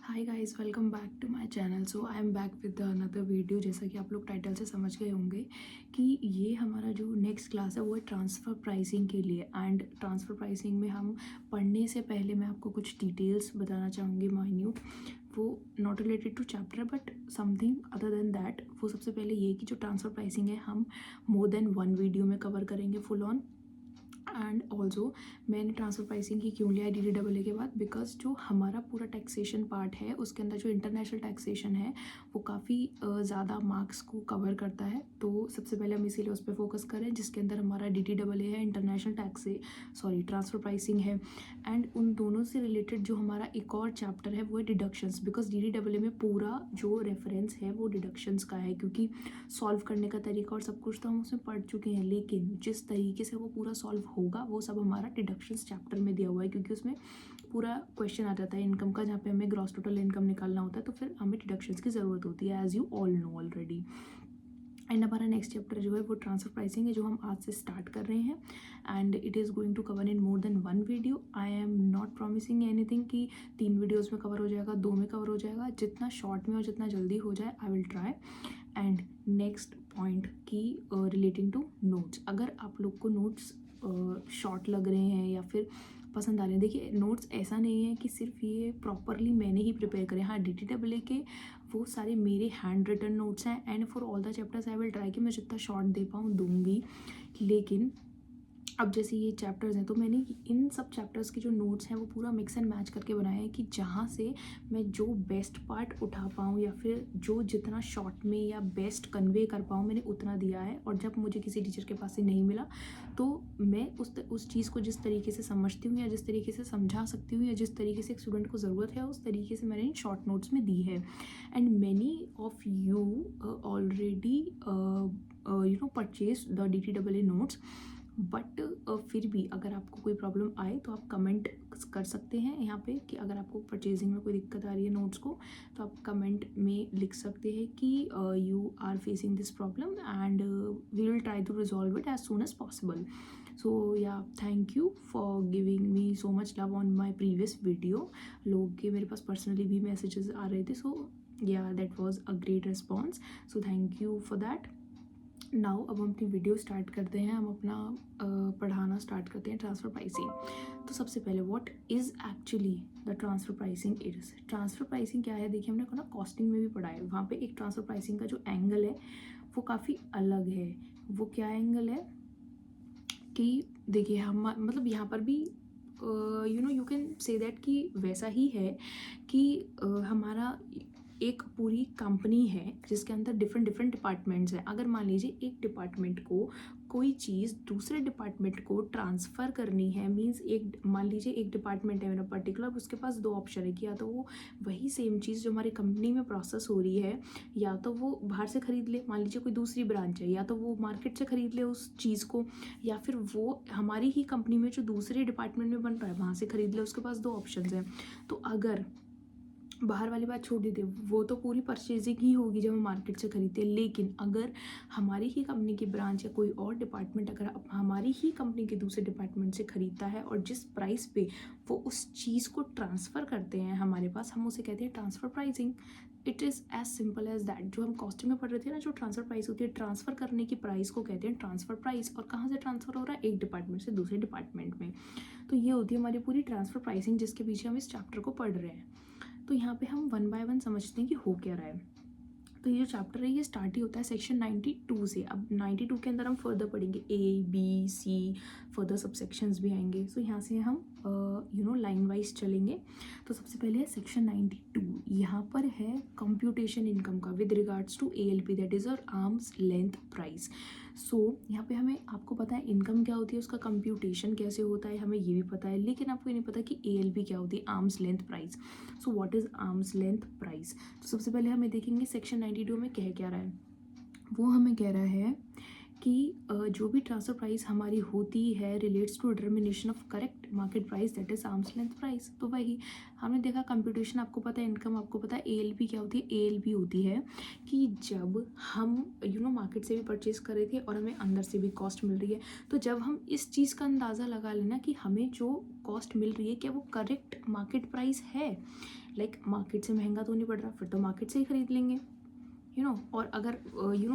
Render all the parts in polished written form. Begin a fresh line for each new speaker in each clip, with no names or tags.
Hi guys, welcome back to my channel. So I am back with another video. जैसा कि आप लोग title से समझ गए होंगे कि ये हमारा जो नेक्स्ट क्लास है वो है ट्रांसफ़र प्राइसिंग के लिए। एंड ट्रांसफ़र प्राइसिंग में हम पढ़ने से पहले मैं आपको कुछ डिटेल्स बताना चाहूँगी माइन्यूट। वो not related to chapter but something other than that. वो सबसे पहले ये कि जो ट्रांसफ़र प्राइसिंग है हम मोर देन वन वीडियो में कवर करेंगे फुल ऑन। एंड ऑल्सो मैंने ट्रांसफ़र प्राइसिंग की क्यों लिया DDAA के बाद, बिकॉज जो हमारा पूरा टैक्सेशन पार्ट है उसके अंदर जो इंटरनेशनल टैक्सेशन है वो काफ़ी ज़्यादा मार्क्स को कवर करता है। तो सबसे पहले हम इसीलिए उस पर फोकस करें जिसके अंदर हमारा DDAA है, international tax sorry transfer pricing है। एंड उन दोनों से रिलेटेड जो हमारा एक और चैप्टर है वो है डिडक्शंस, बिकॉज DDAA में पूरा जो रेफरेंस है वो डिडक्शंस का है, क्योंकि सॉल्व करने का तरीका और सब कुछ तो हम उसमें पढ़ चुके हैं, लेकिन जिस तरीके से वो पूरा सॉल्व होगा वो सब हमारा डिडक्शंस चैप्टर में दिया हुआ है, क्योंकि उसमें पूरा क्वेश्चन आ जाता है इनकम का, जहाँ पे हमें ग्रॉस टोटल इनकम निकालना होता है, तो फिर हमें डिडक्शंस की ज़रूरत होती है, as you all know already. And हमारा नेक्स्ट चैप्टर जो है वो ट्रांसफ़र प्राइसिंग है, जो हम आज से स्टार्ट कर रहे हैं। And it is going to cover in more than one video. I am not promising anything कि 3 वीडियोज़ में कवर हो जाएगा, 2 में कवर हो जाएगा। जितना शॉर्ट में और जितना जल्दी हो जाए I will try. And next point की रिलेटिंग टू नोट्स, अगर आप लोग को नोट्स शॉर्ट लग रहे हैं या फिर पसंद आ रहे हैं, देखिए नोट्स ऐसा नहीं है कि सिर्फ ये प्रॉपरली मैंने ही प्रिपेयर करें। हाँ, DDAA के वो सारे मेरे हैंड रिटन नोट्स हैं। And for all the chapters I will try कि मैं जितना शॉर्ट दे पाऊँ दूंगी। लेकिन अब जैसे ये चैप्टर्स हैं तो मैंने इन सब चैप्टर्स के जो नोट्स हैं वो पूरा मिक्स एंड मैच करके बनाया है कि जहाँ से मैं जो बेस्ट पार्ट उठा पाऊँ या फिर जो जितना शॉर्ट में या बेस्ट कन्वे कर पाऊँ मैंने उतना दिया है। और जब मुझे किसी टीचर के पास से नहीं मिला तो मैं उस चीज़ को जिस तरीके से समझती हूँ या जिस तरीके से समझा सकती हूँ या जिस तरीके से एक स्टूडेंट को ज़रूरत है उस तरीके से मैंने इन शॉर्ट नोट्स में दी है। And many of you already purchase the DDAA notes. But फिर भी अगर आपको कोई प्रॉब्लम आए तो आप कमेंट कर सकते हैं यहाँ पे कि अगर आपको परचेजिंग में कोई दिक्कत आ रही है नोट्स को, तो आप कमेंट में लिख सकते हैं कि you are facing this problem and we will try to resolve it as soon as possible. So yeah thank you for giving me so much love on my previous video. लोग के मेरे पास personally भी messages आ रहे थे, सो या that was a great response, so thank you for that. Now अब हम अपनी वीडियो स्टार्ट करते हैं, हम अपना पढ़ाना स्टार्ट करते हैं ट्रांसफ़र प्राइसिंग। तो सबसे पहले what is actually the transfer pricing is. Transfer pricing क्या है, देखिए हमने ना कॉस्टिंग में भी पढ़ा है, वहाँ पे एक ट्रांसफ़र प्राइसिंग का जो एंगल है वो काफ़ी अलग है। वो क्या एंगल है कि देखिए हम मतलब यहाँ पर भी यू कैन से दैट कि वैसा ही है कि हमारा एक पूरी कंपनी है जिसके अंदर डिफरेंट डिफरेंट डिपार्टमेंट्स हैं। अगर मान लीजिए एक डिपार्टमेंट को कोई चीज़ दूसरे डिपार्टमेंट को ट्रांसफ़र करनी है, मींस एक मान लीजिए एक डिपार्टमेंट है मेरा पर्टिकुलर, उसके पास दो ऑप्शन है कि या तो वो वही सेम चीज़ जो हमारी कंपनी में प्रोसेस हो रही है या तो वो बाहर से ख़रीद ले, मान लीजिए कोई दूसरी ब्रांच है, या तो वो मार्केट से ख़रीद ले उस चीज़ को, या फिर वो हमारी ही कंपनी में जो दूसरे डिपार्टमेंट में बन रहा है वहाँ से ख़रीद ले। उसके पास दो ऑप्शन हैं। तो अगर बाहर वाली बात छोड़ दीजिए, वो तो पूरी परचेजिंग ही होगी जब हम मार्केट से खरीदते हैं, लेकिन अगर हमारी ही कंपनी की ब्रांच या कोई और डिपार्टमेंट अगर हमारी ही कंपनी के दूसरे डिपार्टमेंट से ख़रीदता है और जिस प्राइस पे वो उस चीज़ को ट्रांसफ़र करते हैं हमारे पास, हम उसे कहते हैं transfer pricing. It is as simple as that. जो हम कॉस्टिंग में पढ़ रहे थे ना, जो ट्रांसफ़र प्राइस होती है, ट्रांसफ़र करने की प्राइस को कहते हैं ट्रांसफ़र प्राइस। और कहाँ से ट्रांसफ़र हो रहा है, एक डिपार्टमेंट से दूसरे डिपार्टमेंट में। तो ये होती है हमारी पूरी ट्रांसफ़र प्राइसिंग जिसके पीछे हम इस चैप्टर को पढ़ रहे हैं। तो यहाँ पे हम वन बाय वन समझते हैं कि हो क्या रहा है। तो ये जो चैप्टर है ये स्टार्ट ही होता है सेक्शन 92 से। अब 92 के अंदर हम फर्दर पढ़ेंगे A B C, फर्दर सब सेक्शंस भी आएंगे। सो यहाँ से हम लाइन वाइज चलेंगे। तो सबसे पहले है सेक्शन 92। यहाँ पर है कंप्यूटेशन इनकम का with regards to ALP, that is और आर्म्स लेंथ प्राइस। सो यहाँ पे हमें आपको पता है इनकम क्या होती है, उसका कंप्यूटेशन कैसे होता है हमें ये भी पता है, लेकिन आपको ये नहीं पता कि ALP क्या होती है, arms length price. So what is arms length price. तो सबसे पहले हमें देखेंगे सेक्शन 92 में कह क्या रहा है। वो हमें कह रहा है कि जो भी ट्रांसफर प्राइस हमारी होती है relates to determination of correct market price, that is arm's length price. तो वही हमने देखा कंप्यूटेशन आपको पता है, इनकम आपको पता है, एएलपी क्या होती है, एएलपी होती है कि जब हम मार्केट से भी परचेज कर रहे थे और हमें अंदर से भी कॉस्ट मिल रही है, तो जब हम इस चीज़ का अंदाज़ा लगा लेना कि हमें जो कॉस्ट मिल रही है क्या वो करेक्ट मार्केट प्राइस है, लाइक मार्केट से महंगा तो नहीं पड़ रहा, फिर तो मार्केट से ही खरीद लेंगे, और अगर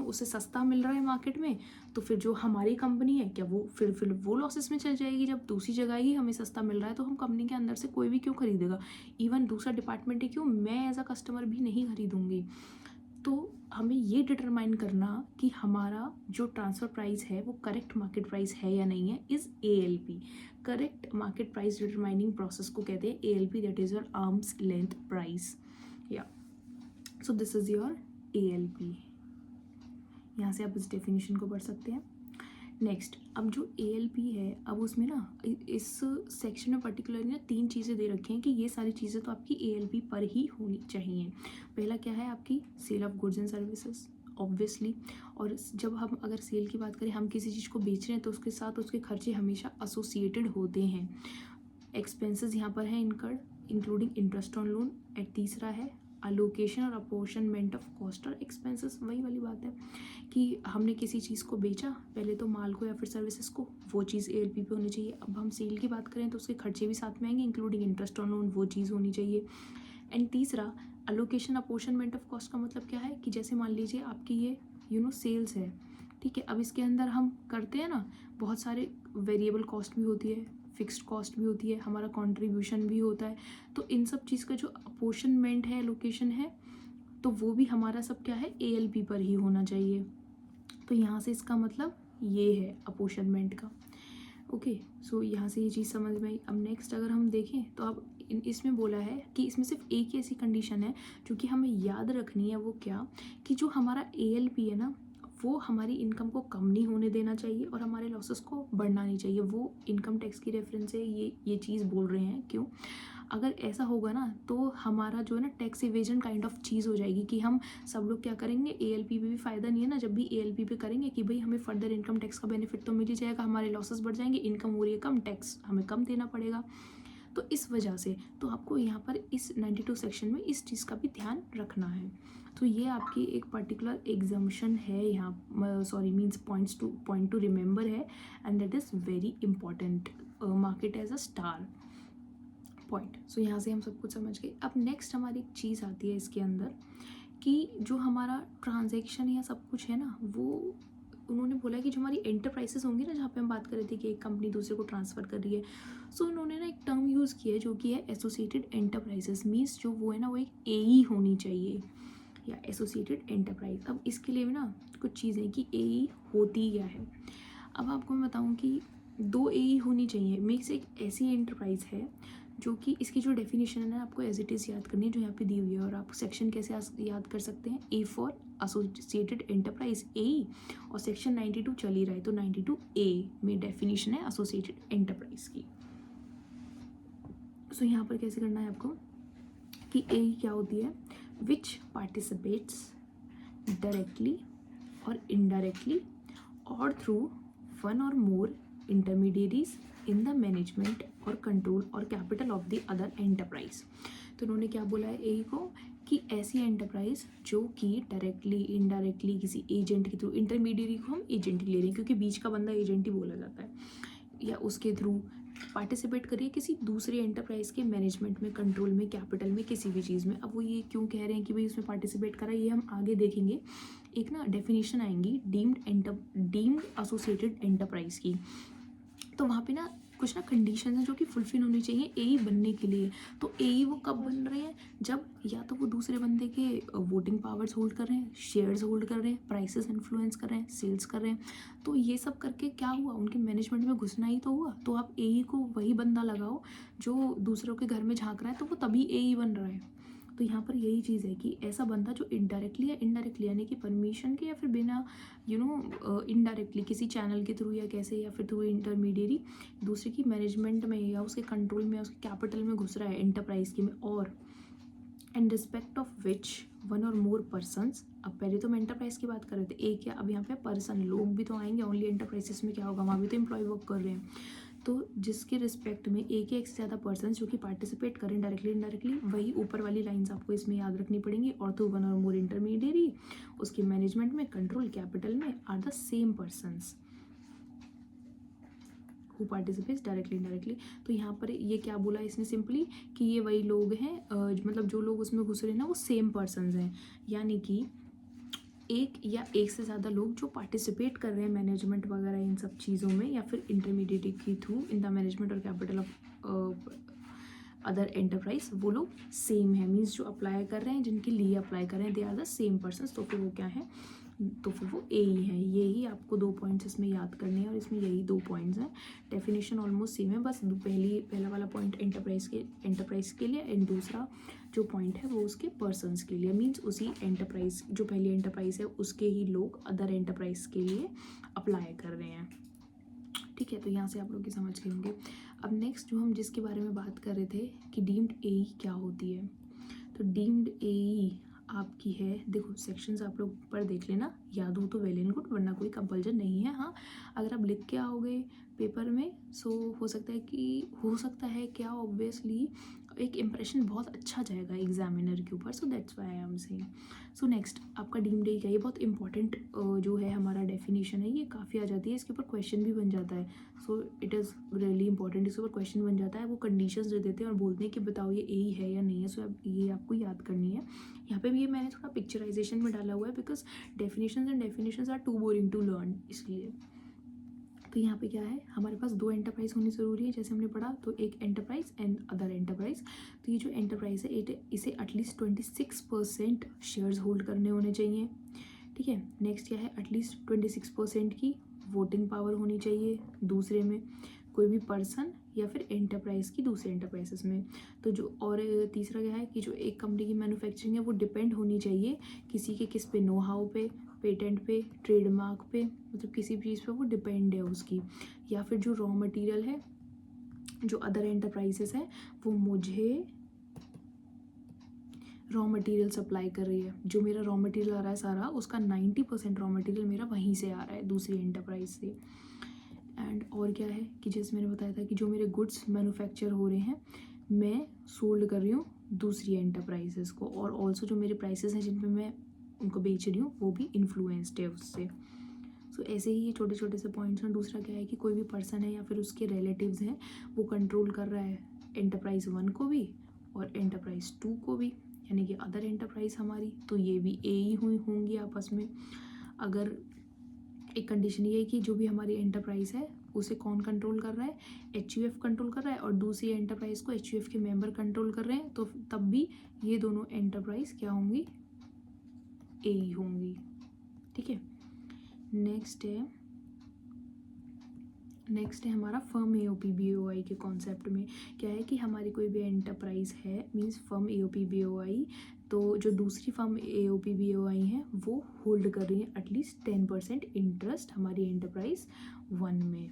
उससे सस्ता मिल रहा है मार्केट में, तो फिर जो हमारी कंपनी है क्या वो फिर वो लॉसेस में चल जाएगी। जब दूसरी जगह ही हमें सस्ता मिल रहा है तो हम कंपनी के अंदर से कोई भी क्यों खरीदेगा, इवन दूसरा डिपार्टमेंट है क्यों, मैं एज अ कस्टमर भी नहीं खरीदूंगी। तो हमें ये डिटरमाइन करना कि हमारा जो ट्रांसफ़र प्राइस है वो करेक्ट मार्केट प्राइस है या नहीं है, is ALP, correct market price determining process को कहते हैं ALP, that is your arm's length price. Yeah so this is your ALP। यहाँ से आप इस डेफिनेशन को पढ़ सकते हैं। नेक्स्ट, अब जो ALP है, अब उसमें ना इस सेक्शन में पर्टिकुलरली ना 3 चीज़ें दे रखी हैं कि ये सारी चीज़ें तो आपकी ALP पर ही होनी चाहिए। पहला क्या है, आपकी sale of goods and services, obviously. और जब हम अगर सेल की बात करें, हम किसी चीज़ को बेच रहे हैं तो उसके साथ उसके खर्चे हमेशा एसोसिएटेड होते हैं। एक्सपेंसेस यहाँ पर है incurred including interest on loan. And तीसरा है अलोकेशन और अपोर्शनमेंट ऑफ कॉस्ट और एक्सपेंसेस। वही वाली बात है कि हमने किसी चीज़ को बेचा, पहले तो माल को या फिर सर्विसेज को, वो चीज़ ALP पे होनी चाहिए। अब हम सेल की बात करें तो उसके खर्चे भी साथ में आएंगे इंक्लूडिंग इंटरेस्ट ऑन लोन, वो चीज़ होनी चाहिए। एंड तीसरा अलोकेशन अपोर्शनमेंट ऑफ कॉस्ट का मतलब क्या है कि जैसे मान लीजिए आपकी ये सेल्स है, ठीक है, अब इसके अंदर हम करते हैं ना बहुत सारे वेरिएबल कॉस्ट भी होती है, फिक्स्ड कॉस्ट भी होती है, हमारा कंट्रीब्यूशन भी होता है। तो इन सब चीज़ का जो अपोर्शनमेंट है, लोकेशन है, तो वो भी हमारा सब क्या है ALP पर ही होना चाहिए। तो यहाँ से इसका मतलब ये है अपोर्शनमेंट का। ओके, सो यहाँ से ये चीज़ समझ में आई। अब नेक्स्ट अगर हम देखें तो अब इसमें बोला है कि इसमें सिर्फ एक ही ऐसी कंडीशन है जो कि हमें याद रखनी है, वो क्या, कि जो हमारा ALP है ना वो हमारी इनकम को कम नहीं होने देना चाहिए और हमारे लॉसेस को बढ़ना नहीं चाहिए। वो इनकम टैक्स की रेफरेंस से ये चीज़ बोल रहे हैं। क्यों, अगर ऐसा होगा ना तो हमारा जो है ना टैक्स इवेजन काइंड ऑफ चीज़ हो जाएगी कि हम सब लोग क्या करेंगे, ALP पे भी फ़ायदा नहीं है ना, जब भी ALP पे करेंगे कि भाई हमें फर्दर इनकम टैक्स का बेनिफिट तो मिल ही जाएगा, हमारे लॉसेस बढ़ जाएंगे, इनकम हो रही है कम, टैक्स हमें कम देना पड़ेगा। तो इस वजह से तो आपको यहाँ पर इस 92 सेक्शन में इस चीज़ का भी ध्यान रखना है। तो ये आपकी एक पर्टिकुलर एग्जाम्पशन है यहाँ, sorry means point to remember है, and that is very important, market as a star point. So यहाँ से हम सब कुछ समझ गए। अब नेक्स्ट हमारी एक चीज़ आती है इसके अंदर कि जो हमारा ट्रांजैक्शन या सब कुछ है ना, वो उन्होंने बोला कि जो हमारी एंटरप्राइजेस होंगी ना, जहाँ पे हम बात कर रहे थे कि एक कंपनी दूसरे को ट्रांसफ़र कर रही है, सो उन्होंने ना एक टर्म यूज़ किया है जो कि है एसोसिएटेड एंटरप्राइजेस। मीन्स जो वो है ना वो एक AE होनी चाहिए या एसोसिएटेड एंटरप्राइज। अब इसके लिए भी ना कुछ चीज़ें कि AE होती क्या है। अब आपको मैं बताऊँ कि 2 AE होनी चाहिए। मीन्स एक ऐसी एंटरप्राइज है जो कि इसकी जो डेफिनेशन है ना आपको एज इट इज़ याद करनी है जो यहाँ पे दी हुई है। और आप सेक्शन कैसे याद कर सकते हैं, A for associated enterprise AE, और सेक्शन 92 चल ही रहा है तो 92A में डेफिनेशन है एसोसिएटेड एंटरप्राइज की। सो यहाँ पर कैसे करना है आपको कि AE क्या होती है, विच पार्टिसिपेट्स डायरेक्टली और इनडायरेक्टली और थ्रू वन और मोर इंटरमीडिएरीज इन द मैनेजमेंट और कंट्रोल और capital of the other enterprise. तो उन्होंने क्या बोला है AE को कि ऐसी एंटरप्राइज जो कि डायरेक्टली इनडायरेक्टली किसी एजेंट के थ्रू, इंटरमीडिएरी को हम एजेंट ही ले रहे हैं क्योंकि बीच का बंदा एजेंट ही बोला जाता है, या उसके थ्रू पार्टिसिपेट करिए किसी दूसरी एंटरप्राइज के मैनेजमेंट में, कंट्रोल में, कैपिटल में, किसी भी चीज़ में। अब वो ये क्यों कह रहे हैं कि भाई उसमें पार्टिसिपेट करा, ये हम आगे देखेंगे। एक ना डेफिनेशन आएंगी डीम्ड एसोसिएटेड एंटरप्राइज की, तो वहाँ पे ना कुछ ना कंडीशन है जो कि फुलफिल होनी चाहिए AE बनने के लिए। तो AE वो कब बन रहे हैं, जब या तो वो दूसरे बंदे के वोटिंग पावर्स होल्ड कर रहे हैं, शेयर्स होल्ड कर रहे हैं, प्राइसेस इन्फ्लुएंस कर रहे हैं, सेल्स कर रहे हैं। तो ये सब करके क्या हुआ, उनके मैनेजमेंट में घुसना ही तो हुआ। तो आप AE को वही बंदा लगाओ जो दूसरों के घर में झाँक रहा है, तो वो तभी AE बन रहा है। तो यहाँ पर यही चीज़ है कि ऐसा बंदा जो इनडायरेक्टली या इनडायरेक्टली यानी कि परमिशन के या फिर बिना इनडायरेक्टली किसी चैनल के थ्रू या कैसे या फिर थ्रू इंटरमीडिएरी दूसरे की मैनेजमेंट में या उसके कंट्रोल में, उसके कैपिटल में घुस रहा है एंटरप्राइज के में, और in respect of which one और मोर पर्सनस। अब पहले तो हम एंटरप्राइज की बात कर रहे थे, एक या अब यहाँ पे पर्सन, लोग भी तो आएंगे, ओनली एंटरप्राइजेस में क्या होगा, वहाँ भी तो एम्प्लॉय वर्क कर रहे हैं। तो जिसके रिस्पेक्ट में एक या एक से ज़्यादा पर्सन जो कि पार्टिसिपेट करें डायरेक्टली इनडायरेक्टली, वही ऊपर वाली लाइंस आपको इसमें याद रखनी पड़ेंगी। और तो वन और मोर इंटरमीडियरी, उसके मैनेजमेंट में, कंट्रोल, कैपिटल में are the same persons who participates directly indirectly. तो यहाँ पर ये क्या बोला इसने सिंपली कि ये वही लोग हैं, मतलब जो लोग उसमें घुस रहे हैं ना वो सेम पर्सनस हैं, यानी कि एक या एक से ज़्यादा लोग जो पार्टिसिपेट कर रहे हैं मैनेजमेंट वगैरह इन सब चीज़ों में, या फिर इंटरमीडिएट के थ्रू इन द मैनेजमेंट और कैपिटल ऑफ अदर एंटरप्राइज, वो लोग सेम है। मीन्स जो अप्लाई कर रहे हैं, जिनके लिए अप्लाई कर रहे हैं, they are the same person. तो फिर वो क्या है, तो फिर वो ए ही है। यही आपको 2 पॉइंट्स इसमें याद करने हैं और इसमें यही 2 पॉइंट्स हैं। डेफिनेशन ऑलमोस्ट सेम है, बस पहला वाला पॉइंट एंटरप्राइज के लिए एंड दूसरा जो पॉइंट है वो उसके पर्सनस के लिए। मीन्स उसी एंटरप्राइज, जो पहली एंटरप्राइज है उसके ही लोग अदर एंटरप्राइज के लिए अप्लाई कर रहे हैं। ठीक है, तो यहाँ से आप लोग ये समझ गए होंगे। अब नेक्स्ट जो हम जिसके बारे में बात कर रहे थे कि डीम्ड एई क्या होती है, तो डीम्ड एई आपकी है, देखो सेक्शंस आप लोग पर देख लेना, याद हो तो वेल एंड गुड, वरना कोई कंपल्जन नहीं है। हाँ, अगर आप लिख के आओगे पेपर में सो हो सकता है क्या, ऑब्वियसली एक इम्प्रेशन बहुत अच्छा जाएगा एग्जामिनर के ऊपर। So that's why I am saying. So next आपका डीम्ड एई का, ये बहुत इंपॉर्टेंट जो है हमारा डेफिनेशन है, ये काफ़ी आ जाती है, इसके ऊपर क्वेश्चन भी बन जाता है। So it is really important, इसके ऊपर क्वेश्चन बन जाता है। वो कंडीशंस दे देते हैं और बोलते हैं कि बताओ ये ए है या नहीं है। सो अब ये आपको याद करनी है। यहाँ पे भी ये मैंने थोड़ा पिक्चराइजेशन में डाला हुआ है, because definitions are too boring to learn, इसलिए। तो यहाँ पे क्या है, हमारे पास 2 एंटरप्राइज होनी ज़रूरी है, जैसे हमने पढ़ा, तो एक एंटरप्राइज एंड अदर एंटरप्राइज। तो ये जो एंटरप्राइज है इसे एटलीस्ट 26% शेयर्स होल्ड करने होने चाहिए। ठीक है, नेक्स्ट क्या है, एटलीस्ट 26% की वोटिंग पावर होनी चाहिए दूसरे में, कोई भी पर्सन या फिर एंटरप्राइज की दूसरे एंटरप्राइजेस में। तो जो और तीसरा क्या है कि जो एक कंपनी की मैन्युफैक्चरिंग है वो डिपेंड होनी चाहिए किसी के किस पे, नो हाउ पे, पेटेंट पे, ट्रेडमार्क पे, मतलब किसी भी चीज़ पे वो डिपेंड है उसकी। या फिर जो रॉ मटेरियल है, जो अदर एंटरप्राइजेस है वो मुझे रॉ मटेरियल सप्लाई कर रही है, जो मेरा रॉ मटेरियल आ रहा है सारा, उसका 90% रॉ मटेरियल मेरा वहीं से आ रहा है, दूसरी एंटरप्राइज से। एंड और क्या है कि जैसे मैंने बताया था कि जो मेरे गुड्स मैन्युफैक्चर हो रहे हैं मैं सोल्ड कर रही हूँ दूसरी एंटरप्राइजेस को, और ऑल्सो जो मेरे प्राइसेस हैं जिन पे मैं उनको बेच रही हूँ वो भी इन्फ्लुएंस्ड है उससे। सो ऐसे ही ये छोटे छोटे से पॉइंट्स हैं। दूसरा क्या है कि कोई भी पर्सन है या फिर उसके रिलेटिव्स हैं, वो कंट्रोल कर रहा है एंटरप्राइज 1 को भी और एंटरप्राइज 2 को भी, यानी कि अदर एंटरप्राइज हमारी, तो ये भी ए ही हुई होंगी आपस में। अगर एक कंडीशन ये है कि जो भी हमारी एंटरप्राइज है उसे कौन कंट्रोल कर रहा है, एचयूएफ कंट्रोल कर रहा है, और दूसरी एंटरप्राइज को एचयूएफ के मेंबर कंट्रोल कर रहे हैं, तो तब भी ये दोनों एंटरप्राइज क्या होंगी, ए ही होंगी। ठीक है, नेक्स्ट है हमारा फर्म एओपी बीओआई के कॉन्सेप्ट में क्या है कि हमारी कोई भी एंटरप्राइज है, मींस फर्म एओपी बीओआई, तो जो दूसरी फर्म एओपी बीओआई है वो होल्ड कर रही है एटलीस्ट 10% इंटरेस्ट हमारी एंटरप्राइज 1 में।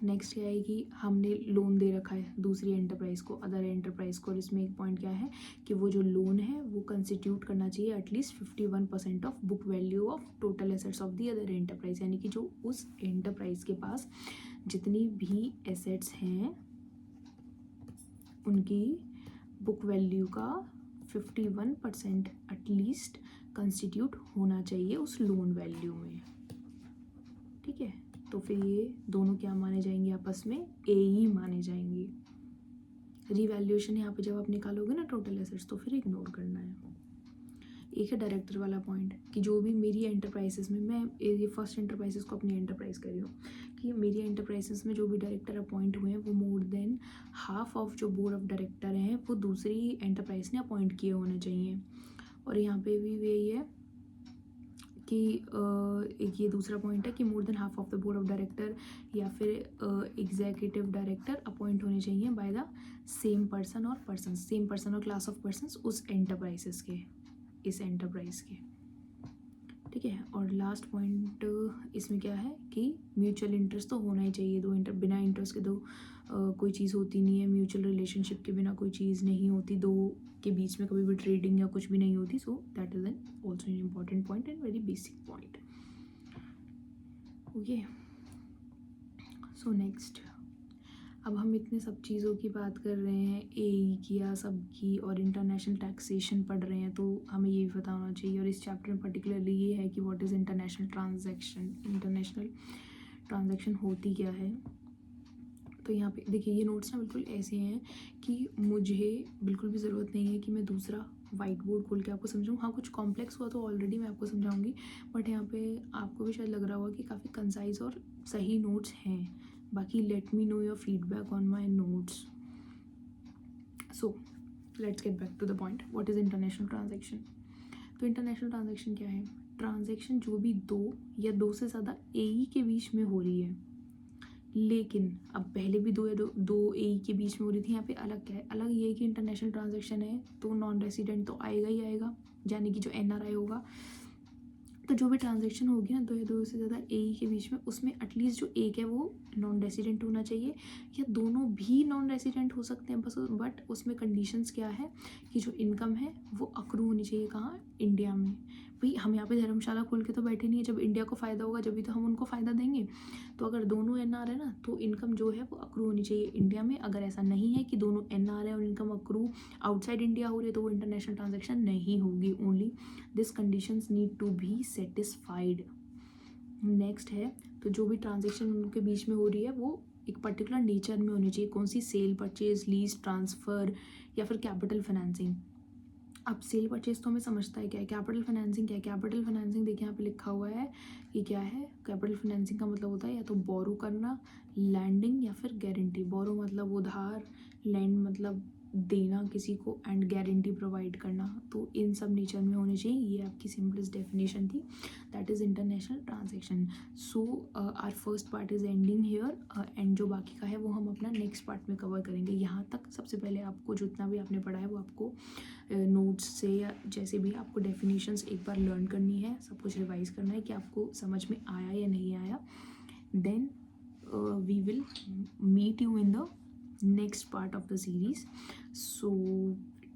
नेक्स्ट क्या है कि हमने लोन दे रखा है दूसरी एंटरप्राइज को, अदर एंटरप्राइज को, और इसमें एक पॉइंट क्या है कि वो जो लोन है वो कंस्टिट्यूट करना चाहिए at least 51% of book value of total assets of the other enterprise, यानी कि जो उस एंटरप्राइज के पास जितनी भी एसेट्स हैं उनकी बुक वैल्यू का 51% एटलीस्ट कंस्टिट्यूट होना चाहिए उस लोन वैल्यू में। ठीक है, तो फिर ये दोनों क्या माने जाएंगे आपस में, ए ही माने जाएंगे। रिवैल्यूएशन यहाँ पे जब आप निकालोगे ना टोटल एसेट्स तो फिर इग्नोर करना है। एक है डायरेक्टर वाला पॉइंट कि जो भी मेरी एंटरप्राइजेस में, मैं ये फर्स्ट एंटरप्राइजेस को अपनी एंटरप्राइज कर रही हूँ, कि मेरी एंटरप्राइजेस में जो भी डायरेक्टर अपॉइंट हुए हैं वो मोर देन हाफ ऑफ जो बोर्ड ऑफ डायरेक्टर हैं वो दूसरी एंटरप्राइज ने अपॉइंट किए होने चाहिए। और यहाँ पे भी यही है कि एक ये दूसरा पॉइंट है कि more than half of the board of director या फिर एग्जीक्यूटिव डायरेक्टर अपॉइंट होने चाहिए बाय द सेम पर्सन और क्लास ऑफ पर्सन्स उस एंटरप्राइजेस के, इस एंटरप्राइज के। ठीक है, और लास्ट पॉइंट इसमें क्या है कि म्यूचुअल इंटरेस्ट तो होना ही चाहिए, बिना इंटरेस्ट के दो कोई चीज़ होती नहीं है, म्यूचुअल रिलेशनशिप के बिना कोई चीज़ नहीं होती, दो के बीच में कभी भी ट्रेडिंग या कुछ भी नहीं होती. So that is an also an important point and very basic point. Okay, so next, अब हम इतने सब चीज़ों की बात कर रहे हैं, ए की या सब की, और इंटरनेशनल टैक्सेशन पढ़ रहे हैं, तो हमें ये भी पता होना चाहिए. और इस चैप्टर में पर्टिकुलरली ये है कि what is international transaction. International transaction होती क्या है. तो यहाँ पे देखिए, ये नोट्स ना बिल्कुल ऐसे हैं कि मुझे बिल्कुल भी ज़रूरत नहीं है कि मैं दूसरा वाइट बोर्ड खोल के आपको समझाऊँ. हाँ, कुछ कॉम्प्लेक्स हुआ तो ऑलरेडी मैं आपको समझाऊंगी, बट यहाँ पे आपको भी शायद लग रहा होगा कि काफ़ी कंसाइज और सही नोट्स हैं. बाकी let me know your feedback on my notes. So let's get back to the point. What is international transaction. तो इंटरनेशनल ट्रांजैक्शन क्या है. ट्रांजैक्शन जो भी दो या दो से ज़्यादा ए के बीच में हो रही है, लेकिन अब पहले भी दो ए के बीच में हो रही थी. यहाँ पे अलग क्या है, अलग ये है कि इंटरनेशनल ट्रांजैक्शन है तो नॉन रेसिडेंट तो आएगा ही आएगा, यानी कि जो NRI होगा. तो जो भी ट्रांजैक्शन होगी ना दो या दो से ज़्यादा ए के बीच में, उसमें एटलीस्ट जो एक है वो नॉन रेसिडेंट होना चाहिए, या दोनों भी नॉन रेसिडेंट हो सकते हैं बस. बट उसमें कंडीशंस क्या है कि जो इनकम है वो अक्रू होनी चाहिए. कहाँ, इंडिया में. भाई हम यहाँ पे धर्मशाला खोल के तो बैठे नहीं है, जब इंडिया को फ़ायदा होगा जब भी तो हम उनको फ़ायदा देंगे. तो अगर दोनों NR है ना, तो इनकम जो है वो अक्रू होनी चाहिए इंडिया में. अगर ऐसा नहीं है कि दोनों NR है और इनकम अक्रू आउटसाइड इंडिया हो रही है, तो वो इंटरनेशनल ट्रांजैक्शन नहीं होगी. Only this conditions need to be satisfied. Next है, तो जो भी ट्रांजैक्शन उनके बीच में हो रही है वो एक पर्टिकुलर नेचर में होनी चाहिए. कौन सी, सेल, परचेज, लीज, ट्रांसफ़र या फिर कैपिटल फाइनेंसिंग. अब सेल परचेज तो हमें समझता है क्या है, कैपिटल फाइनेंसिंग क्या है. कैपिटल फाइनेंसिंग देखिए यहाँ पे लिखा हुआ है कि क्या है. कैपिटल फाइनेंसिंग का मतलब होता है या तो बोरो करना, लैंडिंग या फिर गारंटी. बोरो मतलब उधार, लैंड मतलब देना किसी को, एंड गारंटी प्रोवाइड करना. तो इन सब नेचर में होनी चाहिए. ये आपकी सिंपलेस्ट डेफिनेशन थी. That is international transaction. So our first part is ending here, and जो बाकी का है वो हम अपना नेक्स्ट पार्ट में कवर करेंगे. यहाँ तक सबसे पहले आपको जितना भी आपने पढ़ा है वो आपको नोट्स से या जैसे भी आपको डेफिनेशंस एक बार लर्न करनी है, सब कुछ रिवाइज करना है कि आपको समझ में आया या नहीं आया. Then we will meet you in the next part of the series. So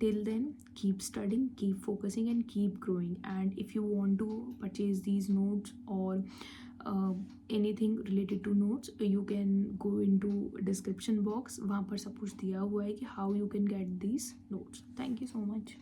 till then, keep studying, keep focusing and keep growing. And if you want to purchase these notes or anything related to notes, you can go into description box. वहाँ पर सब कुछ दिया हुआ है कि how you can get these notes. Thank you so much.